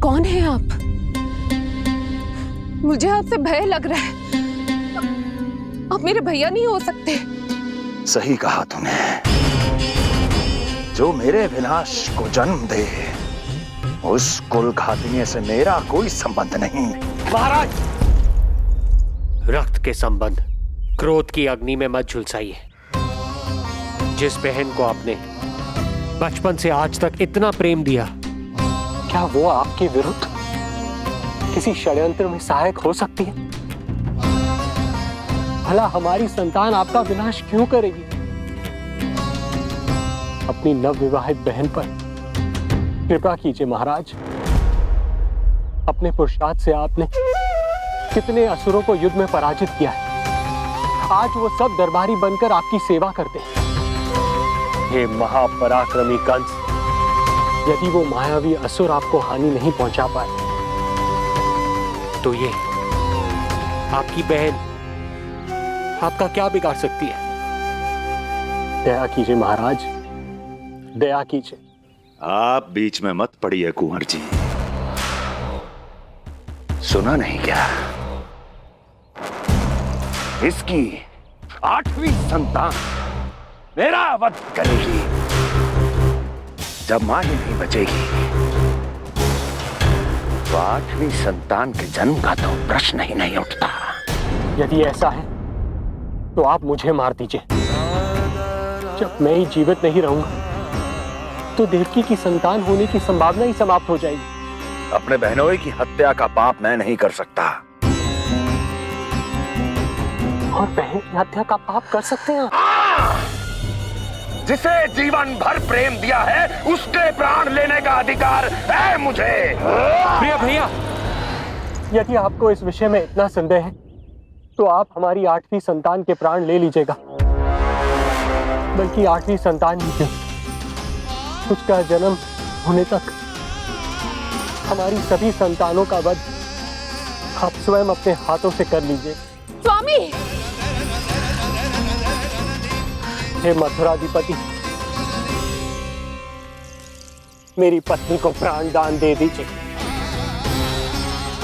कौन है आप? मुझे आपसे भय लग रहा है। आप मेरे भैया नहीं हो सकते। सही कहा तूने। जो मेरे विनाश को जन्म दे, उस कुल घातिनी से मेरा कोई संबंध नहीं। महाराज, रक्त के संबंध क्रोध की अग्नि में मत झुलसाइए। जिस बहन को आपने बचपन से आज तक इतना प्रेम दिया, क्या वो आपके विरुद्ध किसी षड्यंत्र में सहायक हो सकती है? भला हमारी संतान आपका विनाश क्यों करेगी? अपनी नवविवाहित बहन पर कृपा कीजिए महाराज। अपने पुरुषार्थ से आपने कितने असुरों को युद्ध में पराजित किया है। आज वो सब दरबारी बनकर आपकी सेवा करते हैं। ये महापराक्रमी कंस, यदि वो मायावी असुर आपको हानि नहीं पहुंचा पाए, तो ये आपकी बहन आपका क्या बिगाड़ सकती है? दया कीजिए महाराज, दया कीजिए। आप बीच में मत पड़िए कुंवर जी। सुना नहीं क्या? इसकी 8वीं संतान मेरा वध करेगी। जब मां ही नहीं बचेगी, तो 8वीं संतान के जन्म का तो प्रश्न ही नहीं उठता। यदि ऐसा है तो आप मुझे मार दीजिए। जब मैं ही जीवित नहीं रहूंगा, तो देवकी की संतान होने की संभावना ही समाप्त हो जाएगी। अपने बहनोई की हत्या का पाप मैं नहीं कर सकता। और बहन की हत्या का पाप कर सकते हैं? जिसे जीवन भर प्रेम दिया है, उसके प्राण लेने का अधिकार है मुझे। प्रिय भैया, यदि आपको इस विषय में इतना संदेह है, तो आप हमारी 8वीं संतान के प्राण ले लीजिएगा। बल्कि 8वीं संतान ही क्यों, उसका जन्म होने तक हमारी सभी संतानों का वध आप स्वयं अपने हाथों से कर लीजिए। स्वामी! हे मथुराधिपति, मेरी पत्नी को प्राण दान दे दीजिए।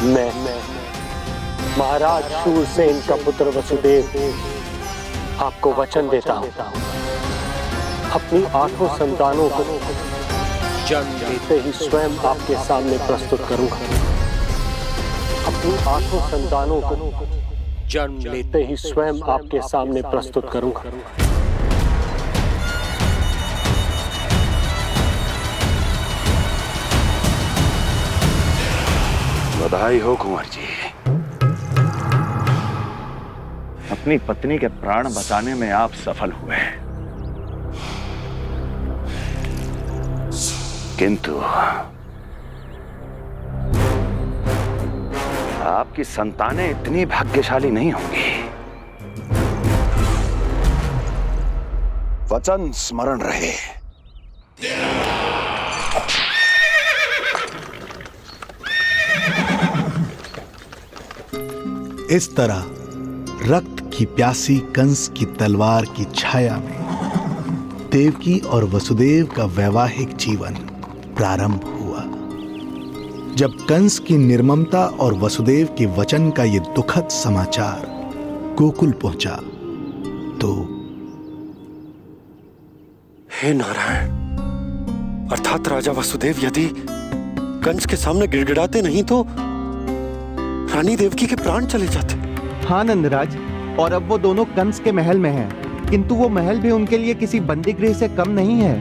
मैं महाराज शूरसेन का पुत्र वसुदेव आपको वचन देता हूं, अपनी 8 संतानों को जन्म देते ही स्वयं आपके सामने प्रस्तुत करूंगा। अपनी 8 संतानों को जन्म लेते ही स्वयं आपके सामने प्रस्तुत करूंगा। बधाई हो कुंवर जी। अपनी पत्नी के प्राण बचाने में आप सफल हुए, किंतु आपकी संतानें इतनी भाग्यशाली नहीं होंगी। वचन स्मरण रहे। इस तरह रक्त की प्यासी कंस की तलवार की छाया में देवकी और वसुदेव का वैवाहिक जीवन प्रारंभ हुआ। जब कंस की निर्ममता और वसुदेव के वचन का ये दुखद समाचार गोकुल पहुंचा, तो हे नारायण, अर्थात राजा वसुदेव यदि कंस के सामने गिड़गिड़ाते नहीं तो रानी देवकी के प्राण चले जाते। हाँ नंदराज, और अब वो दोनों कंस के महल में हैं, किंतु वो महल भी उनके लिए किसी बंदी गृह से कम नहीं है।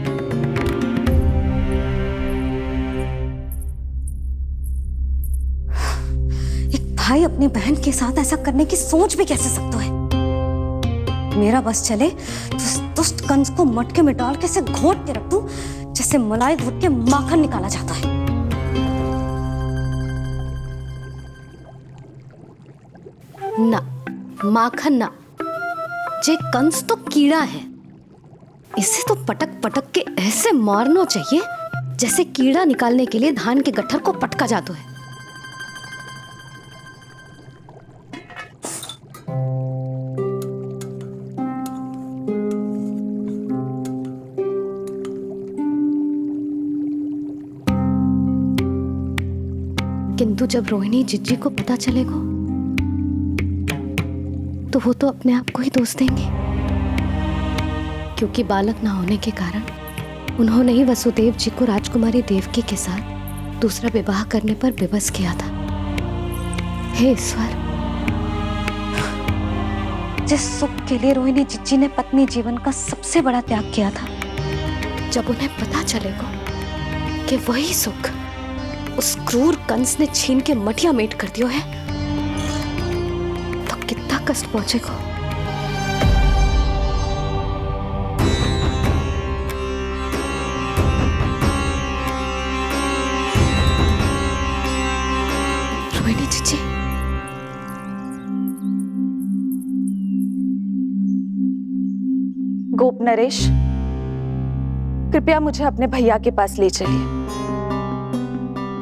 एक भाई अपनी बहन के साथ ऐसा करने की सोच भी कैसे सकता है? मेरा बस चले तो उस दुष्ट कंस को मटके में डाल के इसे घोट के रख दूं, जैसे मलाई घोट के माखन निकाला जाता है। ना, माखन ना, जे कंस तो कीड़ा है। इसे तो पटक पटक के ऐसे मारना चाहिए जैसे कीड़ा निकालने के लिए धान के गट्ठर को पटका जाता है। किंतु जब रोहिणी जिज्जी को पता चलेगा तो वो तो अपने आप को ही दोष देंगे, क्योंकि बालक ना होने के कारण उन्होंने ही वसुदेव जी को राजकुमारी देवकी के साथ दूसरा विवाह करने पर विवश किया था। हे ईश्वर, जिस सुख के लिए रोहिणी जिज्जी ने पत्नी जीवन का सबसे बड़ा त्याग किया था, जब उन्हें पता चलेगा कि वही सुख उस क्रूर कंस ने छीन के मटिया मेट कर दिया है, तो कितना कष्ट पहुंचेगा। रोहिणी जीजी, गोप नरेश, कृपया मुझे अपने भैया के पास ले चलिए।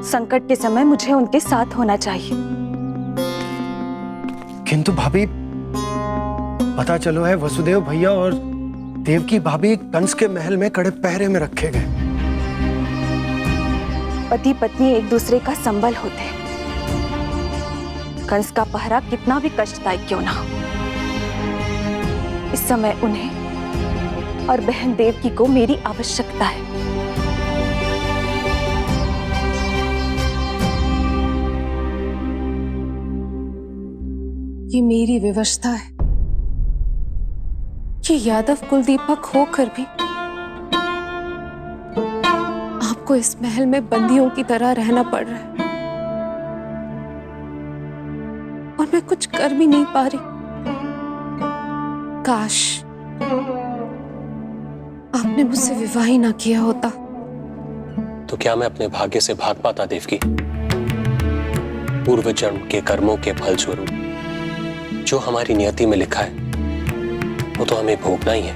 संकट के समय मुझे उनके साथ होना चाहिए। किंतु भाभी, पता चलो है वसुदेव भैया और देवकी भाभी कंस के महल में कड़े पहरे में रखे गए। पति पत्नी एक दूसरे का संबल होते हैं। कंस का पहरा कितना भी कष्टदायक क्यों ना हो, इस समय उन्हें और बहन देवकी को मेरी आवश्यकता है। ये मेरी विवशता है कि यादव कुलदीपक होकर भी आपको इस महल में बंदियों की तरह रहना पड़ रहा है, और मैं कुछ कर भी नहीं पा रही। काश आपने मुझसे विवाह ही ना किया होता। तो क्या मैं अपने भाग्य से भाग पाता देवकी? पूर्व जन्म के कर्मों के फल स्वरूप जो हमारी नियति में लिखा है वो तो हमें भोगना ही है।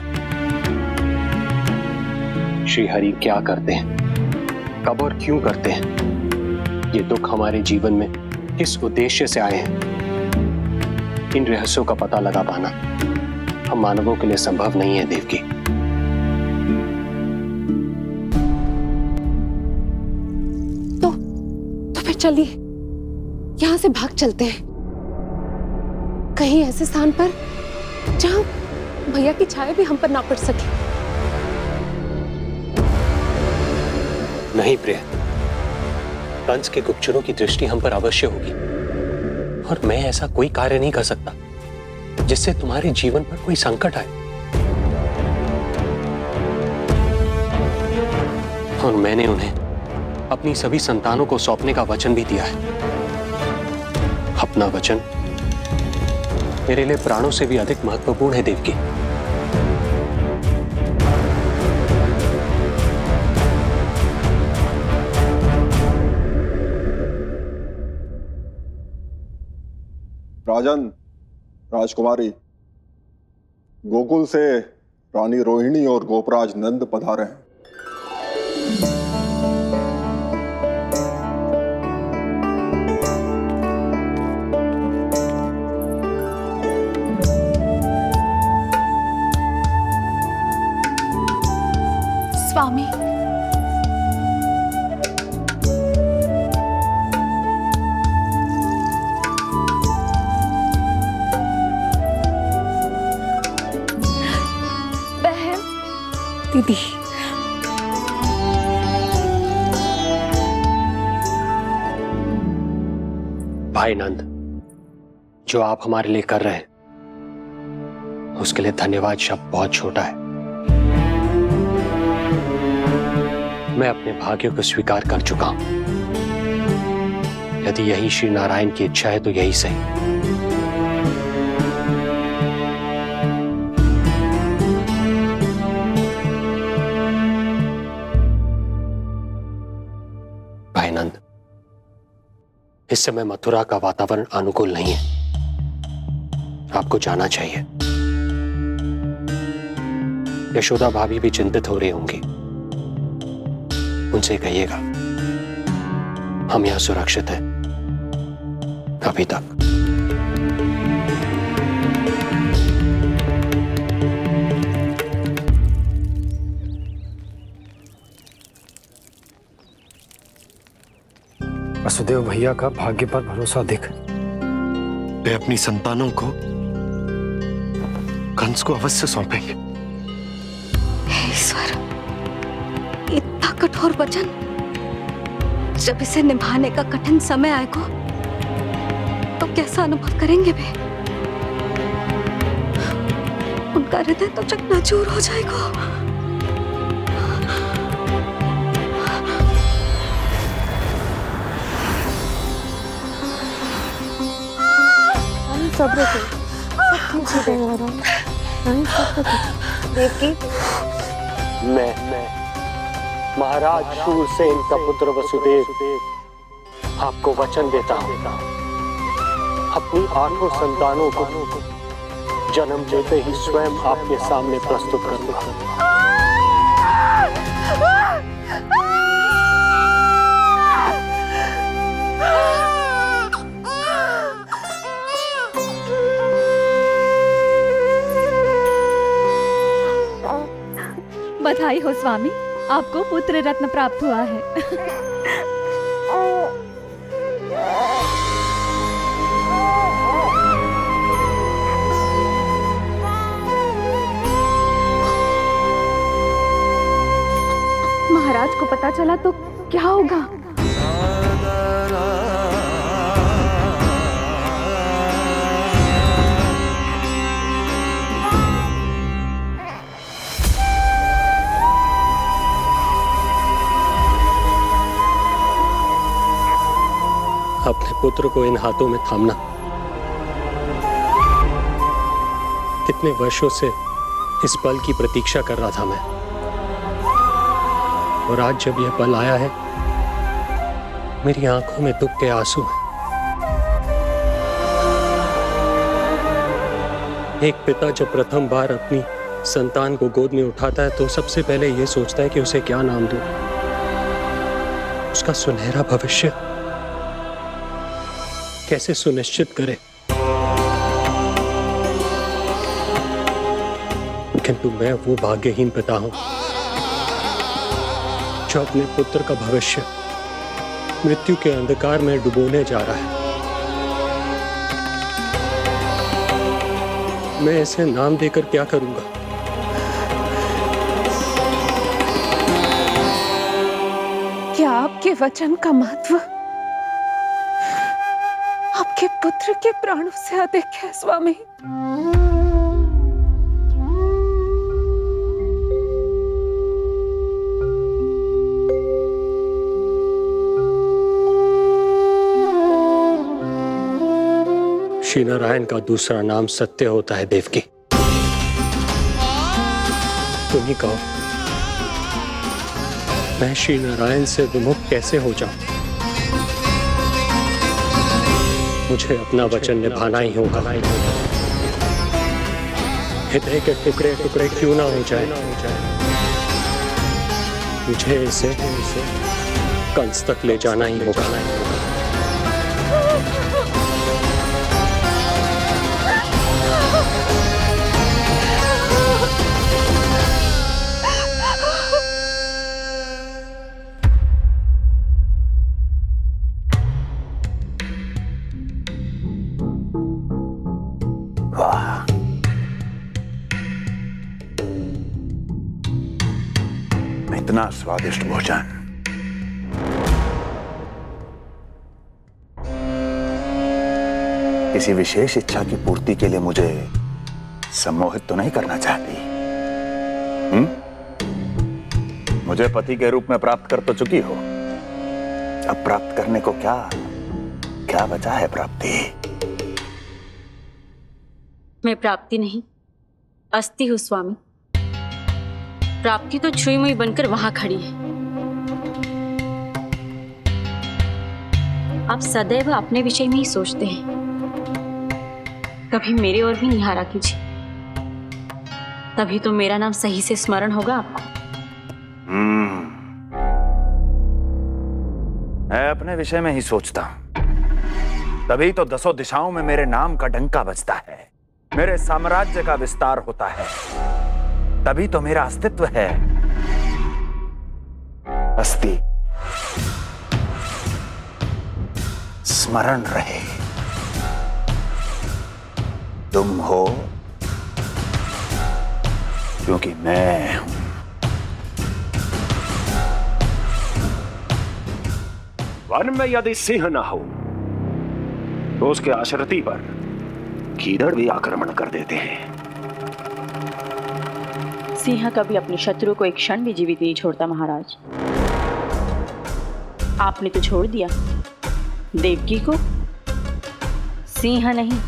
श्री हरि क्या करते हैं, कब और क्यों करते हैं, ये दुख हमारे जीवन में किस उद्देश्य से आए हैं, इन रहस्यों का पता लगा पाना हम मानवों के लिए संभव नहीं है देवकी। तो फिर चलिए यहां से भाग चलते हैं, कहीं ऐसे स्थान पर जहां भैया की छाया भी हम पर ना पड़ सके। नहीं प्रिय, कंस के गुप्तचरों की दृष्टि हम पर अवश्य होगी, और मैं ऐसा कोई कार्य नहीं कर सकता जिससे तुम्हारे जीवन पर कोई संकट आए। और मैंने उन्हें अपनी सभी संतानों को सौंपने का वचन भी दिया है। अपना वचन मेरे लिए प्राणों से भी अधिक महत्वपूर्ण है देवकी। राजन, राजकुमारी, गोकुल से रानी रोहिणी और गोपराज नंद पधारे हैं। स्वामी, बहन, दीदी, भाई नंद, जो आप हमारे लिए कर रहे हैं उसके लिए धन्यवाद शब्द बहुत छोटा है। मैं अपने भाग्य को स्वीकार कर चुका हूं। यदि यही श्री नारायण की इच्छा है तो यही सही। भाई नंद, इस समय मथुरा का वातावरण अनुकूल नहीं है, आपको जाना चाहिए। यशोदा भाभी भी चिंतित हो रही होंगी, उनसे कहिएगा हम यहां सुरक्षित हैं अभी तक। वसुदेव भैया का भाग्य पर भरोसा देख वे अपनी संतानों को कंस को अवश्य सौंपेंगे। हे ईश्वर, इतना कठोर वचन, जब इसे निभाने का कठिन समय आएगा तो कैसा अनुभव करेंगे वे? उनका हृदय तो चकनाचूर हो जाएगा। सब्र से सब ठीक हो जाएगा। देवकी, मैं महाराज शूरसेन का पुत्र वसुदेव आपको वचन देता हूं, अपनी 8 संतानों को जन्म देते ही स्वयं आपके सामने प्रस्तुत करूंगा। बधाई हो स्वामी, आपको पुत्र रत्न प्राप्त हुआ है। महाराज को पता चला तो क्या होगा? अपने पुत्र को इन हाथों में थामना। कितने वर्षों से इस पल की प्रतीक्षा कर रहा था मैं, और आज जब यह पल आया है, मेरी आंखों में दुख के आंसू हैं। एक पिता जब प्रथम बार अपनी संतान को गोद में उठाता है तो सबसे पहले यह सोचता है कि उसे क्या नाम दूं, उसका सुनहरा भविष्य कैसे सुनिश्चित करे। किंतु मैं वो भाग्यहीन पिता हूं जो अपने पुत्र का भविष्य मृत्यु के अंधकार में डुबोने जा रहा है। मैं इसे नाम देकर क्या करूंगा? क्या आपके वचन का महत्व आपके पुत्र के प्राणों से अधिक है स्वामी? श्री नारायण का दूसरा नाम सत्य होता है देवकी। तुम ही कहो, मैं श्री नारायण से विमुख कैसे हो जाऊं? मुझे अपना वचन निभाना ही होगा। हृदय के टुकड़े टुकड़े क्यों ना हो जाए, मुझे इसे कंस तक ले जाना ही होगा। इतना स्वादिष्ट भोजन किसी विशेष इच्छा की पूर्ति के लिए मुझे सम्मोहित तो नहीं करना चाहती? मुझे पति के रूप में प्राप्त कर तो चुकी हो, अब प्राप्त करने को क्या क्या बचा है प्राप्ति? मैं प्राप्ति नहीं, अस्थि हूं स्वामी। प्राप्ति तो छुई मुई बनकर वहां खड़ी है। आप सदैव अपने विषय में ही सोचते हैं, कभी मेरे ओर भी निहारा कीजिए, तभी तो मेरा नाम सही से स्मरण होगा आपको। मैं अपने विषय में ही सोचता हूं, तभी तो 10 दिशाओं में मेरे नाम का डंका बजता है, मेरे साम्राज्य का विस्तार होता है, तभी तो मेरा अस्तित्व है। अस्थि स्मरण रहे, तुम हो क्योंकि मैं हूं। वन में यदि सिंह न हो तो उसके आश्रिति पर गीदड़ भी आक्रमण कर देते हैं। सिंह कभी अपने शत्रु को एक क्षण भी जीवित नहीं छोड़ता महाराज। आपने तो छोड़ दिया देवकी को। सिंह नहीं,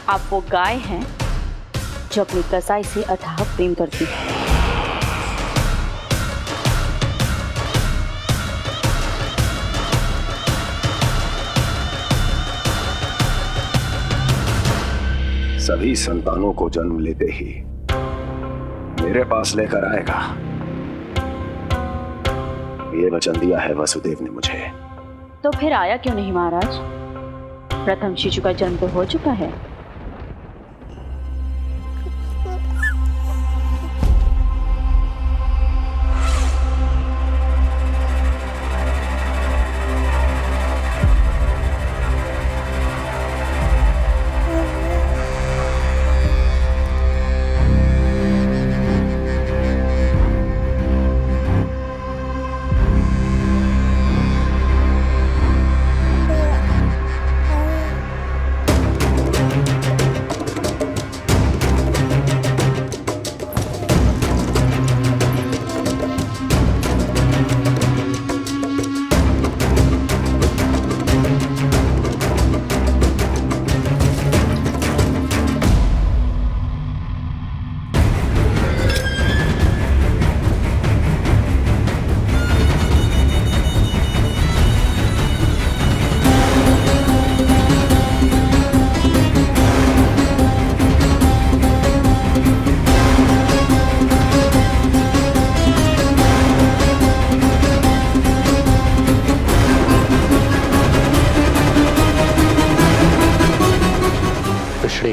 आप वो गाय हैं जो अपनी कसाई से अथाह प्रेम करती है। सभी संतानों को जन्म लेते ही मेरे पास लेकर आएगा, ये वचन दिया है वसुदेव ने मुझे। तो फिर आया क्यों नहीं महाराज? प्रथम शिशु का जन्म तो हो चुका है।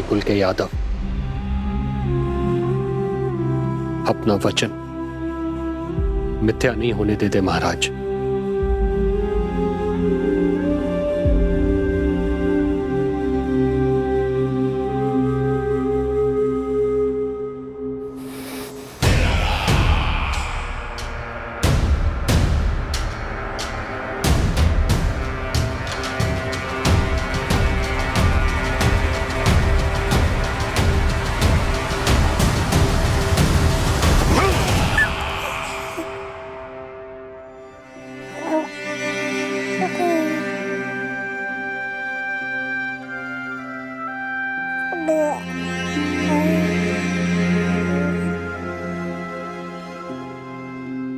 कुल के यादव अपना वचन मिथ्या नहीं होने देते महाराज।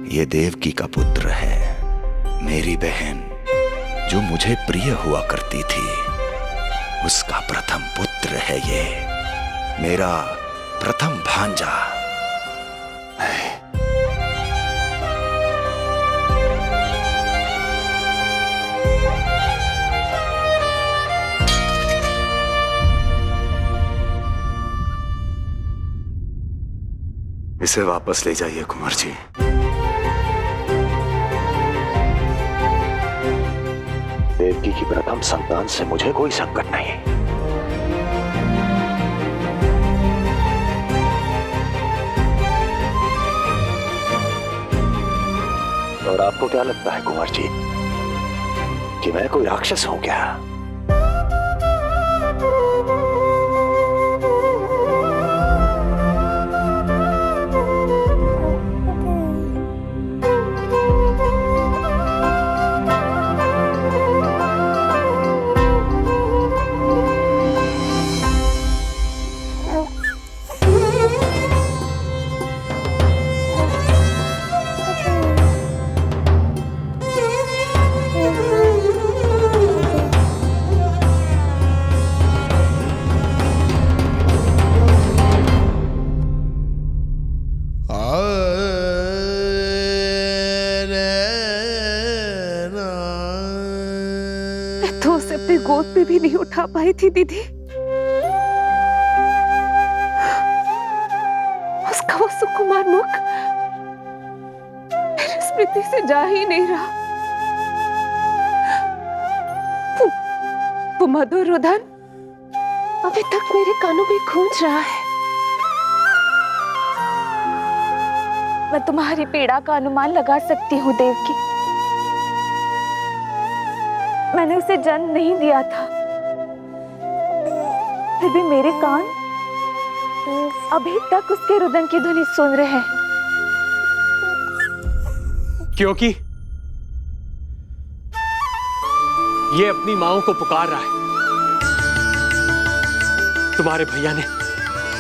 ये देवकी का पुत्र है, मेरी बहन जो मुझे प्रिय हुआ करती थी, उसका प्रथम पुत्र है ये, मेरा प्रथम भांजा। इसे वापस ले जाइए कुंवर जी। देवकी की प्रथम संतान से मुझे कोई संकट नहीं। और आपको क्या लगता है कुंवर जी कि मैं कोई राक्षस हूं क्या? तो उसे अपनी गोद पे भी नहीं उठा पाई थी दीदी। उसका वो सुकुमार मुख मेरी स्मृति से जा ही नहीं रहा। वो मधुर रुदन अभी तक मेरे कानों में गूंज रहा है। मैं तुम्हारी पीड़ा का अनुमान लगा सकती हूँ देवकी। मैंने उसे जन्म नहीं दिया था, फिर भी मेरे कान अभी तक उसके रुदन की ध्वनि सुन रहे हैं। क्योंकि ये अपनी माओ को पुकार रहा है। तुम्हारे भैया ने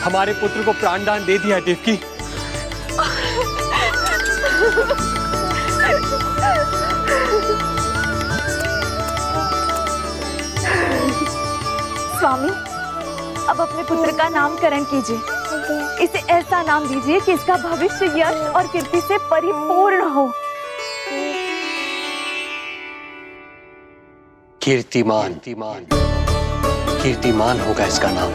हमारे पुत्र को प्राणदान दे दिया देवकी। स्वामी, अब अपने पुत्र का नामकरण कीजिए। इसे ऐसा नाम दीजिए कि इसका भविष्य यश और कीर्ति से परिपूर्ण हो। कीर्तिमान, कीर्तिमान होगा इसका नाम।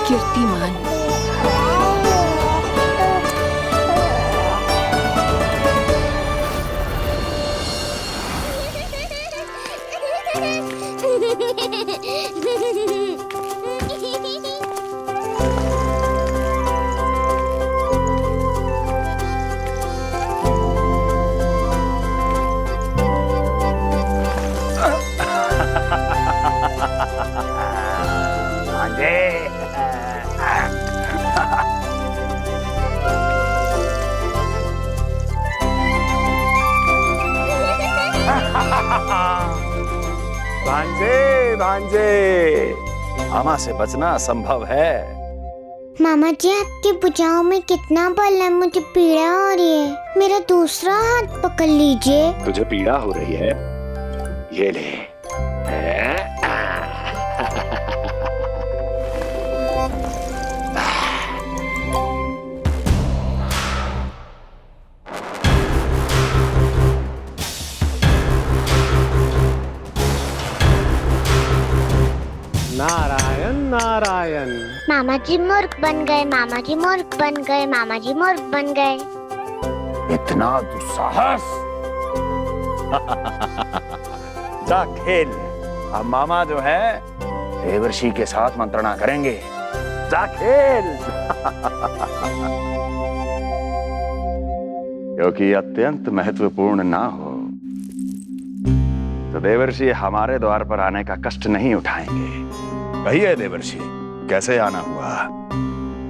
कीर्तिमान। भांजे भांजे, मामा से बचना असंभव है। मामा जी, आपकी भुजाओं में कितना बल है, मुझे पीड़ा हो रही है। मेरा दूसरा हाथ पकड़ लीजिए। तुझे पीड़ा हो रही है? ये ले। नारायण नारायण। मामा जी मूर्ख बन गए, मामा जी मूर्ख बन गए, मामा जी मूर्ख बन गए। इतना दुस्साहस! जा खेल। अब मामा जो है देवर्षि के साथ मंत्रणा करेंगे। जा खेल। क्योंकि अत्यंत महत्वपूर्ण ना हो तो देवर्षि हमारे द्वार पर आने का कष्ट नहीं उठाएंगे। कहिए देवर्षि, कैसे आना हुआ?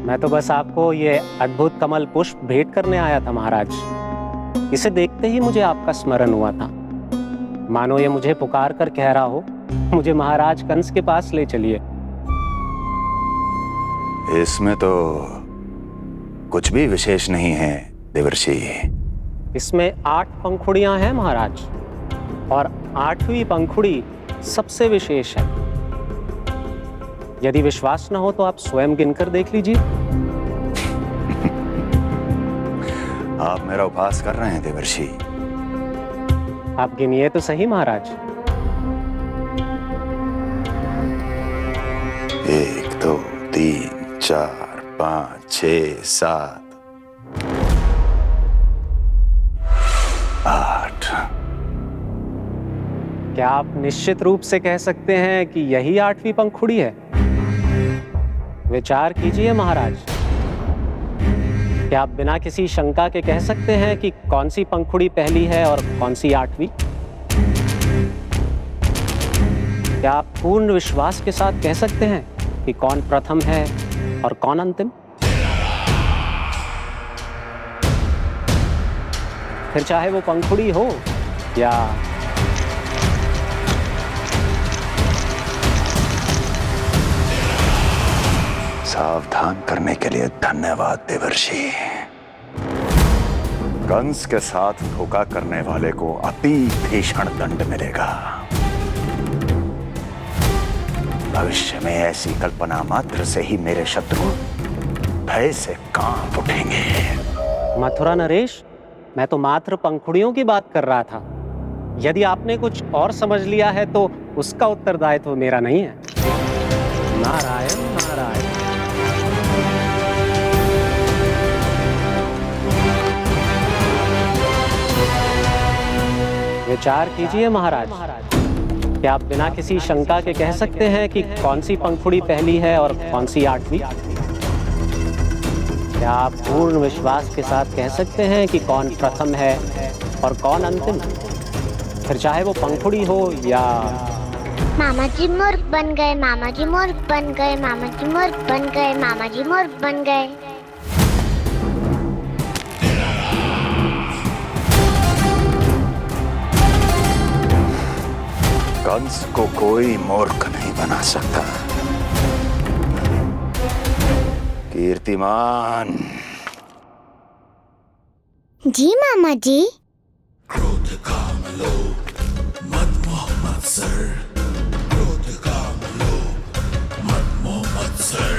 मैं तो बस आपको ये अद्भुत कमल पुष्प भेंट करने आया था महाराज। इसे देखते ही मुझे आपका स्मरण हुआ था। मानो ये मुझे पुकार कर कह रहा हो, मुझे महाराज कंस के पास ले चलिए। इसमें तो कुछ भी विशेष नहीं है देवर्षि। इसमें 8 पंखुड़ियां हैं महाराज, और 8वीं पंखुड़ी सबसे विशेष है। यदि विश्वास न हो तो आप स्वयं गिनकर देख लीजिए। आप मेरा उपहास कर रहे हैं देवर्षि। आप गिनिए तो सही महाराज। 1 2 3 4 5 6 7 8। क्या आप निश्चित रूप से कह सकते हैं कि यही 8वीं पंखुड़ी है? विचार कीजिए महाराज। क्या आप बिना किसी शंका के कह सकते हैं कि कौन सी पंखुड़ी पहली है और कौन सी 8वीं? क्या आप पूर्ण विश्वास के साथ कह सकते हैं कि कौन प्रथम है और कौन अंतिम? फिर चाहे वो पंखुड़ी हो या सावधान करने के लिए धन्यवाद देवर्षि। कंस के साथ धोखा करने वाले को अति भीषण दंड मिलेगा। भविष्य में ऐसी कल्पना मात्र से ही मेरे शत्रु भय से कांप उठेंगे। मथुरा नरेश, मैं तो मात्र पंखुड़ियों की बात कर रहा था। यदि आपने कुछ और समझ लिया है तो उसका उत्तरदायित्व मेरा नहीं है। नारायण नारायण। विचार कीजिए महाराज। क्या आप बिना किसी शंका के कह सकते हैं कि कौन सी पंखुड़ी पहली है और कौन सी आठवीं? क्या आप पूर्ण विश्वास के साथ कह सकते हैं कि कौन प्रथम है और कौन अंतिम? फिर चाहे वो पंखुड़ी हो या... मामा जी मूर्ख बन गए, मामा जी मूर्ख बन गए, मामा जी मूर्ख बन गए, मामा जी मूर्ख बन गए। कंस को कोई मूर्ख नहीं बना सकता। कीर्तिमान। जी मामा जी। क्रोध काम लोभ मद मोह मत्सर, क्रोध काम लोभ मद मोह मत्सर,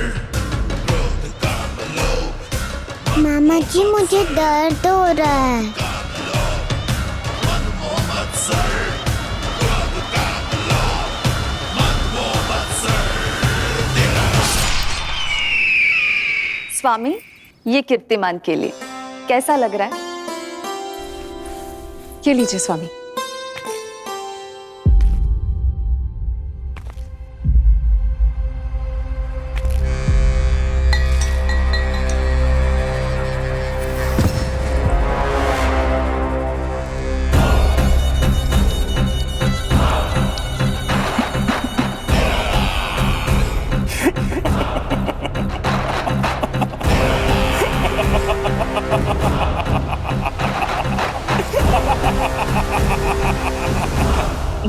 क्रोध काम लोभ। मामा जी मुझे दर्द हो रहा है। स्वामी, ये कीर्तिमान के लिए कैसा लग रहा है? ये लीजिए स्वामी।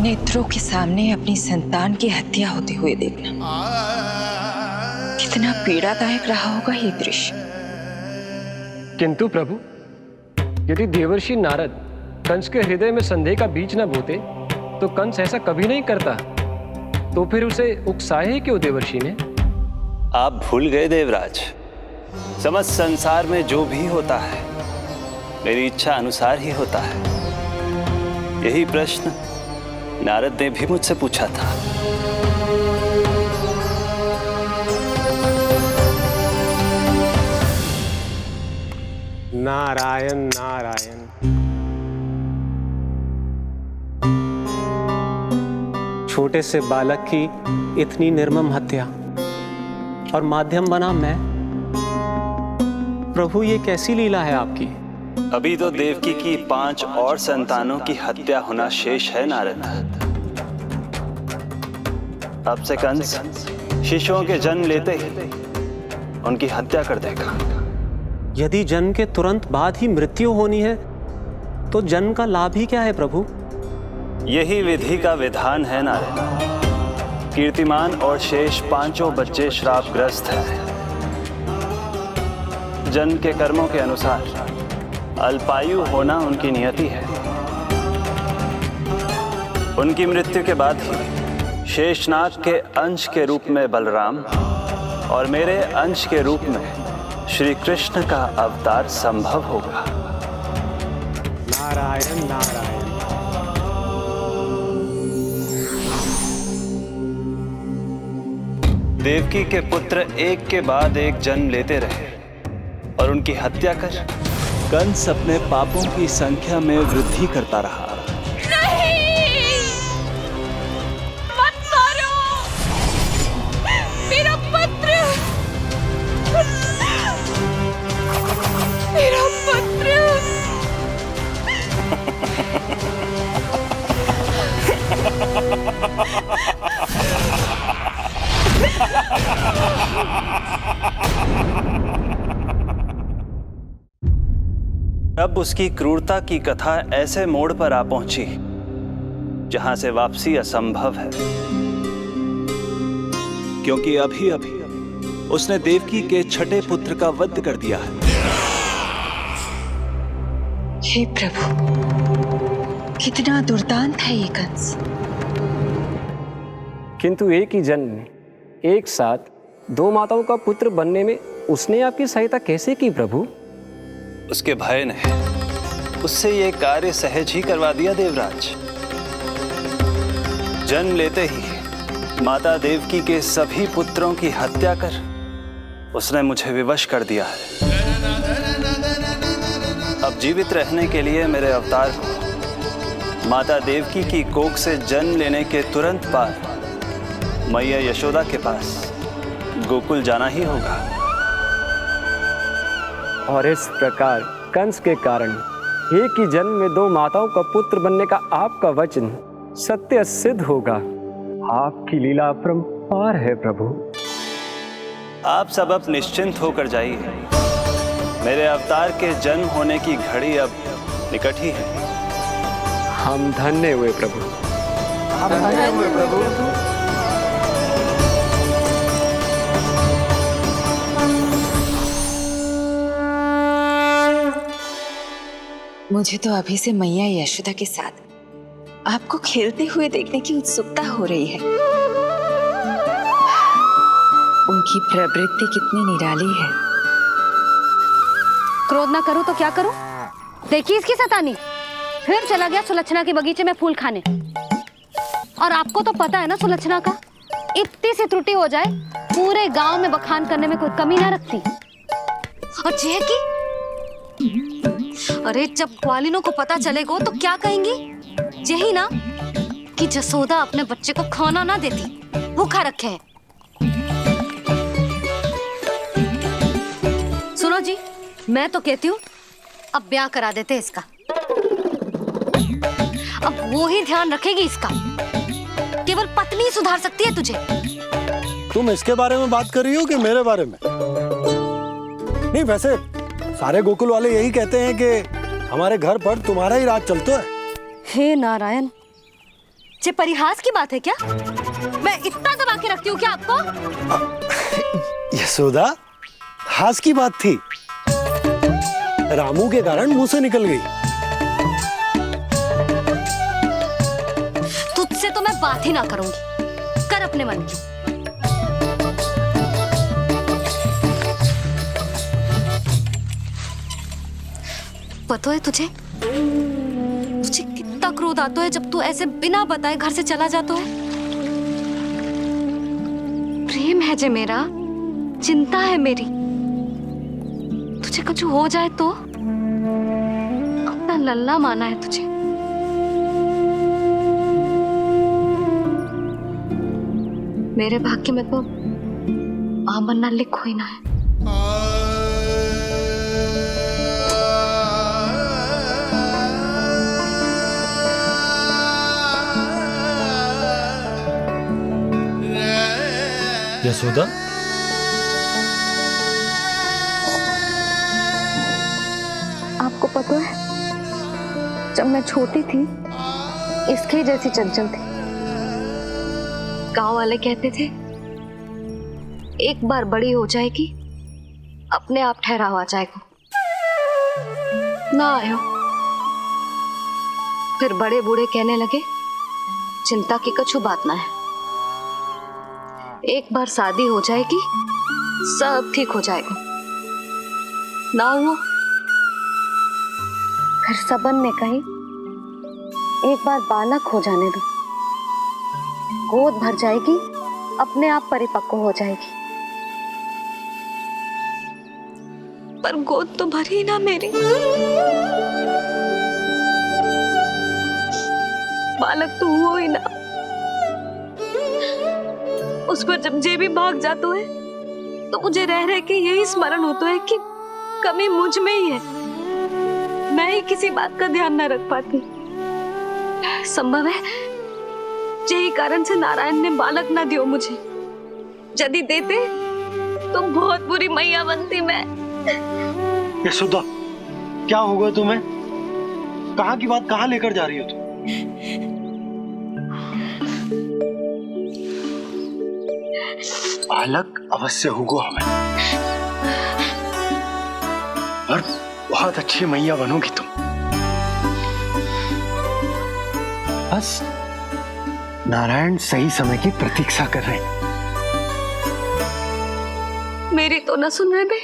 नेत्रों के सामने अपनी संतान की हत्या होते हुए देखना कितना पीड़ादायक रहा होगा ये दृश्य। किंतु प्रभु, यदि देवर्षि नारद कंस के हृदय में संदेह का बीज न बोते तो कंस ऐसा कभी नहीं करता। तो फिर उसे उकसाए ही क्यों देवर्षि ने? आप भूल गए देवराज, समस्त संसार में जो भी होता है मेरी इच्छा अनुसार ही होता है। यही प्रश्न नारद ने भी मुझसे पूछा था। नारायण नारायण। छोटे से बालक की इतनी निर्मम हत्या और माध्यम बना मैं। प्रभु, ये कैसी लीला है आपकी? अभी तो देवकी की 5 और संतानों की हत्या होना शेष है नारद। अब से कंस शिशुओं के जन्म लेते ही उनकी हत्या कर देगा। यदि जन्म के तुरंत बाद ही मृत्यु होनी है तो जन्म का लाभ ही क्या है प्रभु? यही विधि का विधान है नारद। कीर्तिमान और शेष 5 बच्चे श्रापग्रस्त हैं। जन्म के कर्मों के अनुसार अल्पायु होना उनकी नियति है। उनकी मृत्यु के बाद ही शेषनाग के अंश के रूप में बलराम और मेरे अंश के रूप में श्री कृष्ण का अवतार संभव होगा। नारायण नारायण। देवकी के पुत्र एक के बाद एक जन्म लेते रहे और उनकी हत्या कर कंस अपने पापों की संख्या में वृद्धि करता रहा। नहीं! मत मारो! मेरा पुत्र! मेरा पुत्र! अब उसकी क्रूरता की कथा ऐसे मोड़ पर आ पहुंची जहां से वापसी असंभव है, क्योंकि अभी अभी उसने देवकी के छठे पुत्र का वध कर दिया है। हे प्रभु, कितना दुर्दांत है ये कंस। किंतु एक ही जन्म में एक साथ 2 माताओं का पुत्र बनने में उसने आपकी सहायता कैसे की प्रभु? उसके भय ने उससे ये कार्य सहज ही करवा दिया देवराज। जन्म लेते ही माता देवकी के सभी पुत्रों की हत्या कर उसने मुझे विवश कर दिया है। अब जीवित रहने के लिए मेरे अवतार को माता देवकी की कोख से जन्म लेने के तुरंत बाद मैया यशोदा के पास गोकुल जाना ही होगा। और इस प्रकार कंस के कारण एक ही जन्म में दो माताओं का पुत्र बनने का आपका वचन सत्य सिद्ध होगा। आपकी लीला अपरंपार है प्रभु। आप सब अब निश्चिंत होकर जाइए। मेरे अवतार के जन्म होने की घड़ी अब निकट ही है। हम धन्य हुए प्रभु। हम धन्य हुए प्रभु। मुझे तो अभी से मैया यशोदा के साथ आपको खेलते हुए देखने की उत्सुकता हो रही है। उनकी प्रवृत्ति कितनी निराली है। क्रोध ना करो तो क्या करूं? देखिए इसकी सतानी, फिर चला गया सुलक्षणा के बगीचे में फूल खाने। और आपको तो पता है ना सुलक्षणा का, इतनी सी त्रुटि हो जाए पूरे गांव में बखान करने में कोई कमी ना रखती। और यह कि अरे जब ग्वालिनों को पता चलेगा तो क्या कहेंगी? यही ना कि जसोदा अपने बच्चे को खाना ना देती, भूखा रखे है। सुनो जी, मैं तो कहती हूँ अब ब्याह करा देते इसका। अब वो ही ध्यान रखेगी इसका। केवल पत्नी सुधार सकती है तुझे। तुम इसके बारे में बात कर रही हो कि मेरे बारे में? नहीं, वैसे सारे गोकुल वाले यही कहते हैं कि हमारे घर पर तुम्हारा ही राज चलता है। हे नारायण, ये परिहास की बात है क्या? मैं इतना दबा के रखती हूँ क्या आपको? यशोदा, हास की बात थी। रामू के कारण मुंह से निकल गई। तुझसे तो मैं बात ही ना करूंगी। कर अपने मन की। पता है तुझे कितना क्रोध आता है जब तू ऐसे बिना बताए घर से चला जाता है। प्रेम है जे मेरा, चिंता है मेरी। तुझे कुछ हो जाए तो अपना लल्ला माना है तुझे। मेरे भाग्य में तो आमन्ना लिखो ही ना है। यशोदा, आपको पता है, जब मैं छोटी थी इसके जैसी चंचल थी। गांव वाले कहते थे एक बार बड़ी हो जाएगी अपने आप ठहराव आ जाएगा। ना आयो। फिर बड़े बूढ़े कहने लगे चिंता की कछु बात ना है, एक बार शादी हो जाएगी सब ठीक हो जाएगा। ना हुआ। फिर सबन ने कही एक बार बालक हो जाने दो, गोद भर जाएगी अपने आप परिपक्व हो जाएगी। पर गोद तो भरी ना मेरी। बालक तो हुआ ही ना। उस पर जब जे भी भाग जाता है तो मुझे रह रह के यही स्मरण होता है कि कमी मुझ में ही है। मैं ही किसी बात का ध्यान न रख पाती। संभव है यही कारण से नारायण ने बालक ना दियो मुझे। यदि देते तो बहुत बुरी मैया बनती मैं। यशोदा, क्या होगा तुम्हें? कहाँ की बात कहाँ लेकर जा रही हो तुम? बालक अवश्य होगा हमें, और बहुत अच्छी मैया बनोगी तुम। बस नारायण सही समय की प्रतीक्षा कर रहे हैं। मेरी तो ना सुन रहे बे।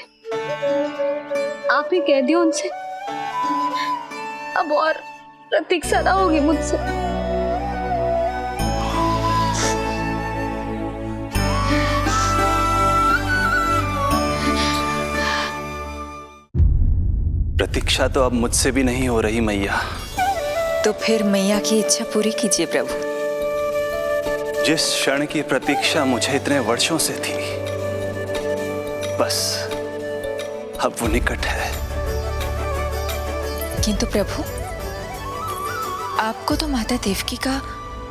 आप ही कह दियो उनसे, अब और प्रतीक्षा ना होगी मुझसे। प्रतीक्षा तो अब मुझसे भी नहीं हो रही मैया। तो फिर मैया की इच्छा पूरी कीजिए प्रभु। जिस क्षण की प्रतीक्षा मुझे इतने वर्षों से थी, बस अब वो निकट है। किंतु प्रभु, आपको तो माता देवकी का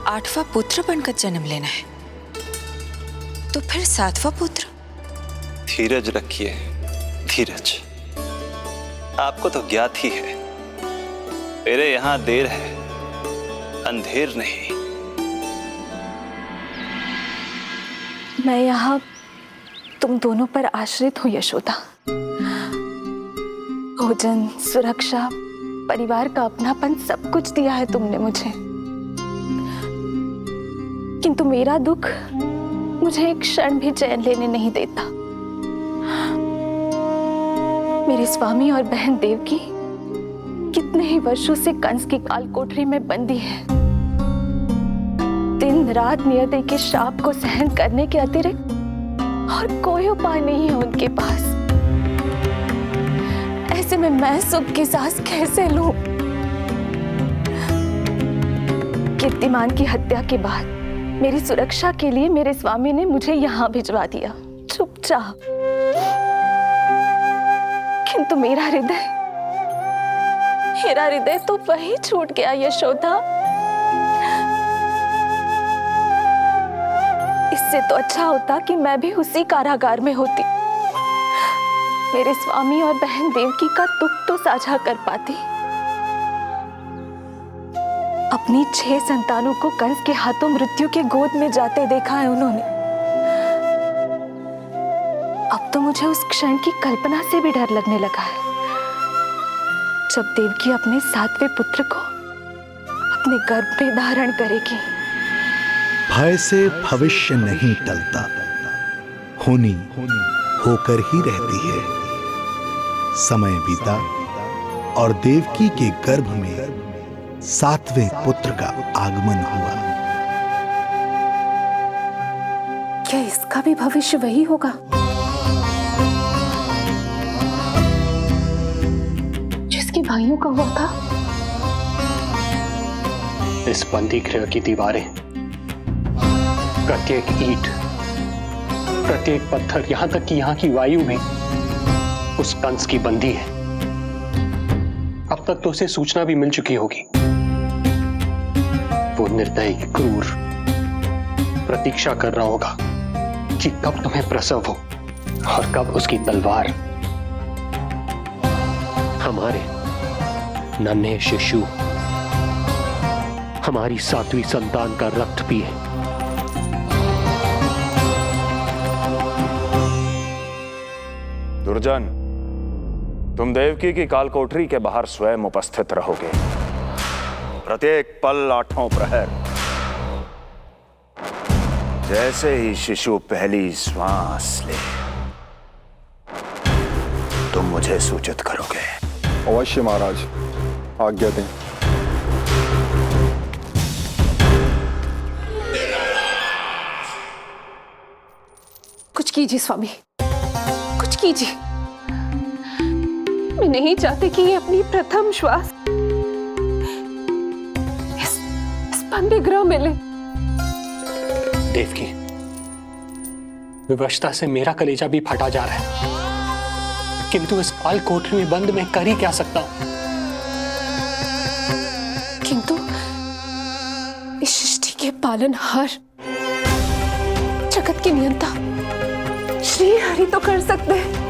8वां पुत्र बनकर जन्म लेना है, तो फिर 7वां पुत्र? धीरज रखिए, धीरज। आपको तो ज्ञात ही है, मेरे यहां देर है, अंधेर नहीं। मैं यहाँ तुम दोनों पर आश्रित हूँ यशोदा। भोजन, सुरक्षा, परिवार का अपनापन सब कुछ दिया है तुमने मुझे, किंतु मेरा दुख मुझे एक क्षण भी चैन लेने नहीं देता। मेरे स्वामी और बहन देवकी कितने ही वर्षों से कंस की काल कोठरी में बंदी है। दिन रात नियति के शाप को सहन करने के अतिरिक्त और कोई उपाय नहीं है उनके पास। ऐसे में मैं सुख की सांस कैसे लूं? कीर्तिमान की हत्या के बाद मेरी सुरक्षा के लिए मेरे स्वामी ने मुझे यहाँ भिजवा दिया, चुपचाप। किंतु मेरा हृदय तो वही छूट गया यशोदा। इससे तो अच्छा होता कि मैं भी उसी कारागार में होती, मेरे स्वामी और बहन देवकी का दुख तो साझा कर पाती। अपनी 6 संतानों को कंस के हाथों मृत्यु के गोद में जाते देखा है उन्होंने। अब तो मुझे उस क्षण की कल्पना से भी डर लगने लगा है, जब देवकी अपने 7वें पुत्र को अपने गर्भ में धारण करेगी। भय से भविष्य नहीं टलता, होनी होकर ही रहती है। समय बीता और देवकी के गर्भ में 7वें पुत्र का आगमन हुआ। क्या इसका भी भविष्य वही होगा जिसके भाइयों का हुआ था? इस बंदी गृह की दीवारें, प्रत्येक ईंट, प्रत्येक पत्थर, यहां तक कि यहां की वायु भी उस कंस की बंदी है। अब तक तो उसे सूचना भी मिल चुकी होगी। वो निर्दयी, क्रूर प्रतीक्षा कर रहा होगा कि कब तुम्हें प्रसव हो और कब उसकी तलवार हमारे नन्हे शिशु, हमारी 7वीं संतान का रक्त पिए। दुर्जन, तुम देवकी की काल कोठरी के बाहर स्वयं उपस्थित रहोगे, प्रत्येक पल 8वां प्रहर। जैसे ही शिशु पहली श्वास ले, तुम मुझे सूचित करोगे। अवश्य महाराज, आज्ञा दें। कुछ कीजिए स्वामी, कुछ कीजिए। मैं नहीं चाहती कि ये अपनी प्रथम श्वास इस बंदी गृह में ले। देवकी, विवशता से मेरा कलेजा भी फटा जा रहा है, किंतु इस काल कोठरी में बंद मैं कर ही क्या सकता हूं? किंतु इस सृष्टि के पालनहार, जगत के नियंता श्री हरि तो कर सकते हैं,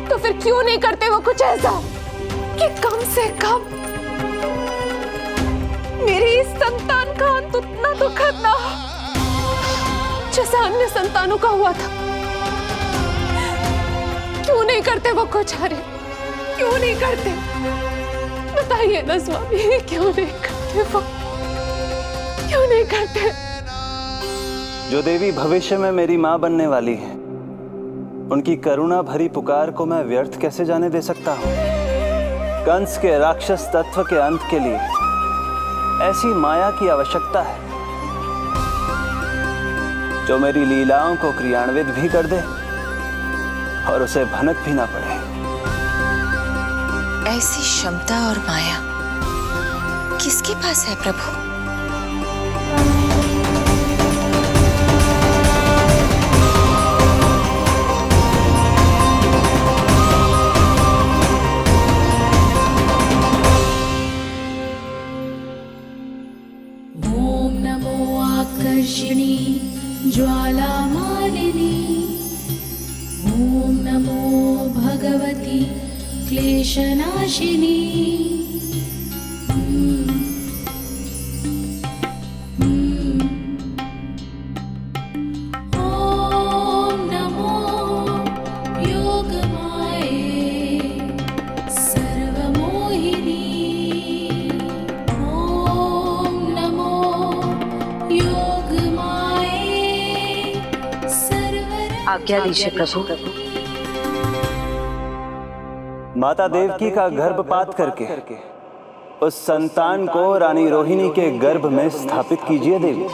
तो फिर क्यों नहीं करते वो कुछ ऐसा कि कम से कम मेरी इस संतान का अंत उतना दुखद ना हो जैसा अन्य संतानों का हुआ था। क्यों नहीं करते वो कुछ हरि, क्यों नहीं करते? बताइए ना स्वामी, क्यों नहीं करते वो, क्यों नहीं करते? जो देवी भविष्य में मेरी मां बनने वाली है, उनकी करुणा भरी पुकार को मैं व्यर्थ कैसे जाने दे सकता हूं? कंस के राक्षस तत्व के अंत के लिए ऐसी माया की आवश्यकता है जो मेरी लीलाओं को क्रियान्वित भी कर दे और उसे भनक भी ना पड़े। ऐसी क्षमता और माया किसके पास है प्रभु? ओम नमो आकर्षिणी ज्वाला मालिनी, ओम नमो भगवती क्लेशनाशिनी। ओम नमो योगमाये सर्वमोहिनी। ओम नमो योगमाये आज्ञा दीजिए प्रभु। माता देवकी का गर्भपात करके उस संतान को रानी रोहिणी के गर्भ में स्थापित कीजिए देवी।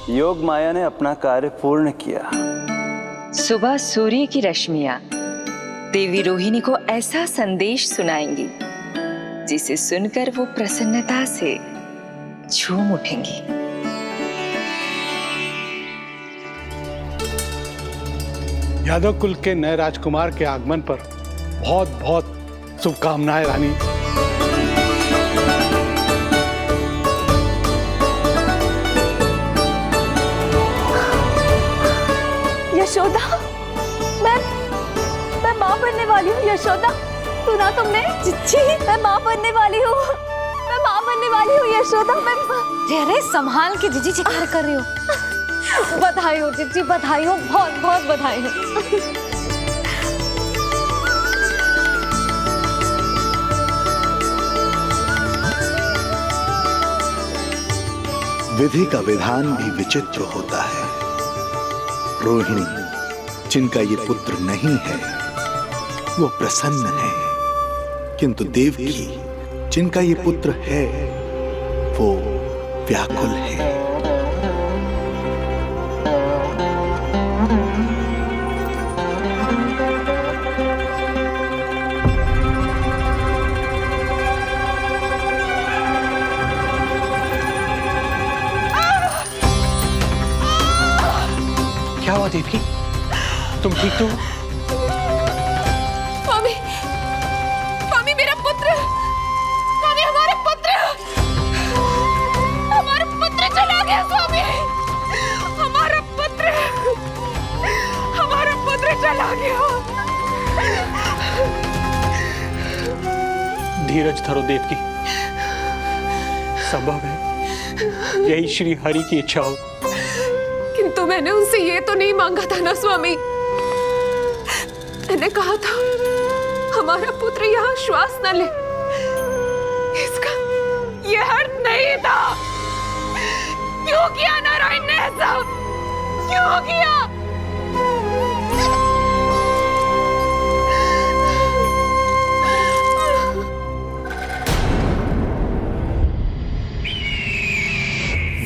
योग माया ने अपना कार्य पूर्ण किया। सुबह सूर्य की रश्मियां देवी रोहिणी को ऐसा संदेश सुनाएंगी जिसे सुनकर वो प्रसन्नता से झूम उठेंगी। यादव कुल के नए राजकुमार के आगमन पर बहुत बहुत शुभकामनाएं रानी। यशोदा, मैं माँ बनने वाली हूँ। यशोदा, सुना तुमने? चिच्ची, मैं माँ बनने वाली हूँ। मैं माँ बनने वाली हूँ यशोदा। अरे संभाल के जीजी चित्कार कर रही हो। बधाई हो चिच्ची, बधाई हो, बहुत बहुत बधाई हो। विधि का विधान भी विचित्र होता है। रोहिणी जिनका ये पुत्र नहीं है वो प्रसन्न है, किंतु देवकी जिनका ये पुत्र है वो व्याकुल है। क्या हुआ देवकी? तुम ठीक तो? स्वामी, स्वामी मेरा पुत्र, स्वामी हमारा पुत्र चला गया स्वामी, हमारा पुत्र चला गया। धीरज धरो देवकी, संभव है यही श्री हरि की इच्छा हो। किंतु मैंने उनसे ये तो नहीं मांगा था ना स्वामी। मैंने कहा था हमारा पुत्र यहाँ श्वास न ले, इसका ये अर्थ नहीं था। क्यों किया नारायण ने ऐसा? क्यों किया?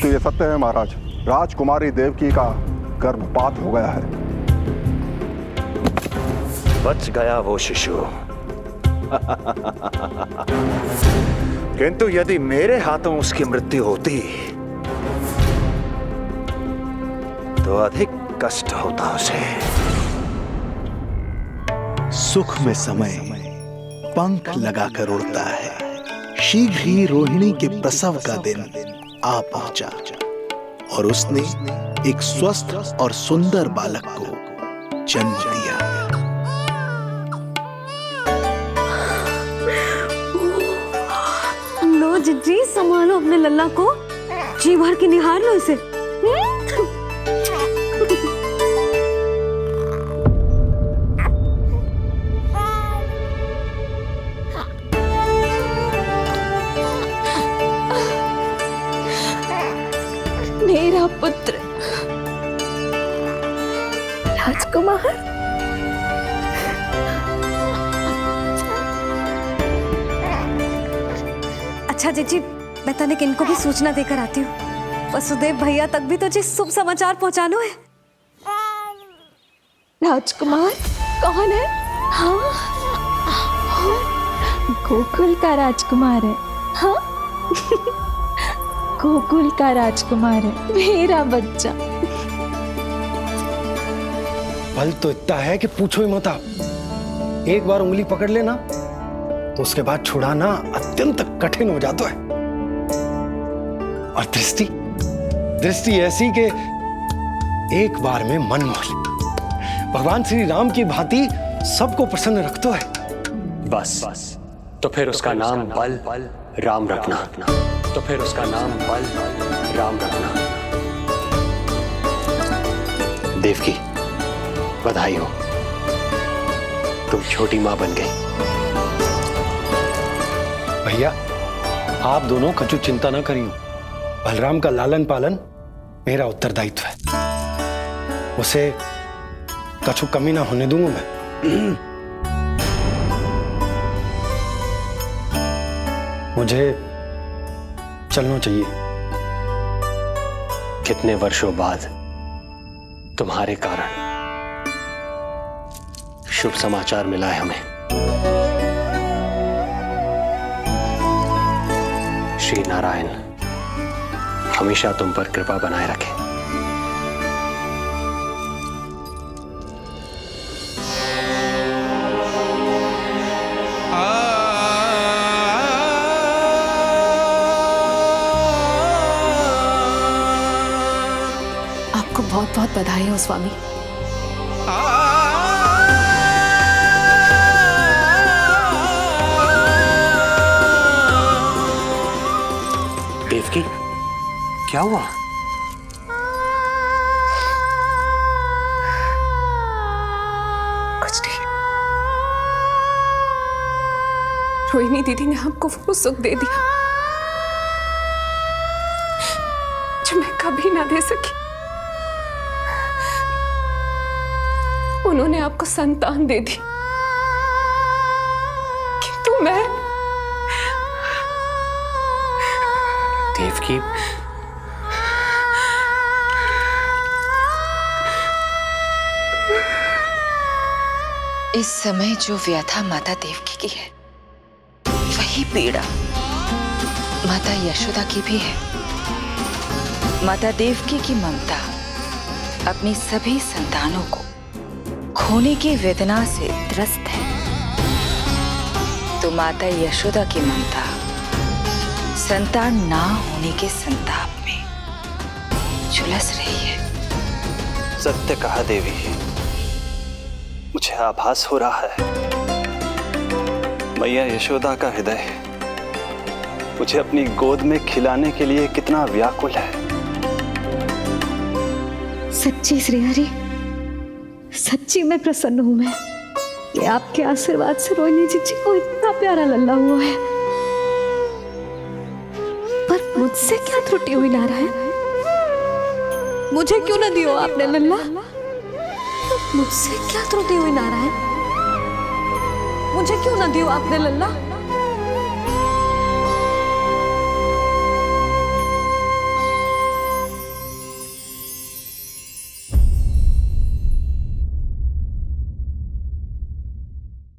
तो ये सत्य है महाराज, राजकुमारी देवकी का गर्भपात हो गया है। बच गया वो शिशु। किंतु यदि मेरे हाथों उसकी मृत्यु होती तो अधिक कष्ट होता उसे। सुख में समय पंख लगाकर उड़ता है। शीघ्र ही रोहिणी के प्रसव का दिन आ पहुंचा और उसने एक स्वस्थ और सुंदर बालक को जन्म दिया। लो जिज्जी, संभालो अपने लल्ला को, जी भर के निहार लो इसे। मेरा पुत्र राजकुमार। अच्छा जीजी, मैं तनिक इनको भी सूचना देकर आती हूँ। वसुदेव भैया तक भी तुझे शुभ समाचार पहुंचानो है। राजकुमार कौन है? हाँ, गोकुल का राजकुमार है। हाँ गोकुल का राजकुमार है मेरा बच्चा। बल तो इतना है कि पूछो ही मत आप। एक बार उंगली पकड़ लेना तो उसके बाद छुड़ाना अत्यंत कठिन हो जाता है। और दृष्टि ऐसी कि एक बार में मन मोह ले। भगवान श्री राम की भांति सबको प्रसन्न रखतो है। बस तो फिर उसका नाम बल राम रखना। तो फिर उसका नाम बल राम रखना। देवकी, बधाई हो, तुम छोटी मां बन गई। भैया, आप दोनों कछु चिंता ना करियो। बलराम का लालन पालन मेरा उत्तरदायित्व है। उसे कछु कमी ना होने दूंगा मैं। मुझे चलना चाहिए। कितने वर्षों बाद तुम्हारे कारण शुभ समाचार मिला है हमें। श्री नारायण हमेशा तुम पर कृपा बनाए रखे। आपको बहुत बहुत बधाई हो स्वामी। देवकी, क्या हुआ? कुछ नहीं। रोहिणी दीदी ने हमको वो सुख दे दिया जो मैं कभी ना दे सकी। उन्होंने आपको संतान दे दी, किंतु मैं देवकी, इस समय जो व्यथा माता देवकी की है, वही पीड़ा माता यशोदा की भी है। माता देवकी की ममता अपनी सभी संतानों को खोने की वेदना से त्रस्त है, तो माता यशोदा की ममता संतान ना होने के संताप में झुलस रही है। सत्य कहा देवी, मुझे आभास हो रहा है मैया यशोदा का हृदय मुझे अपनी गोद में खिलाने के लिए कितना व्याकुल है। सच्ची श्रीहरि, सच्ची में प्रसन्न हूं मैं कि आपके आशीर्वाद से रोहिणी जी को इतना प्यारा लल्ला हुआ है। पर मुझसे क्या त्रुटि हुई नारायण? मुझे क्यों न दियो आपने लल्ला? मुझसे क्या त्रुटि हुई नारायण? मुझे क्यों न दियो आपने लल्ला?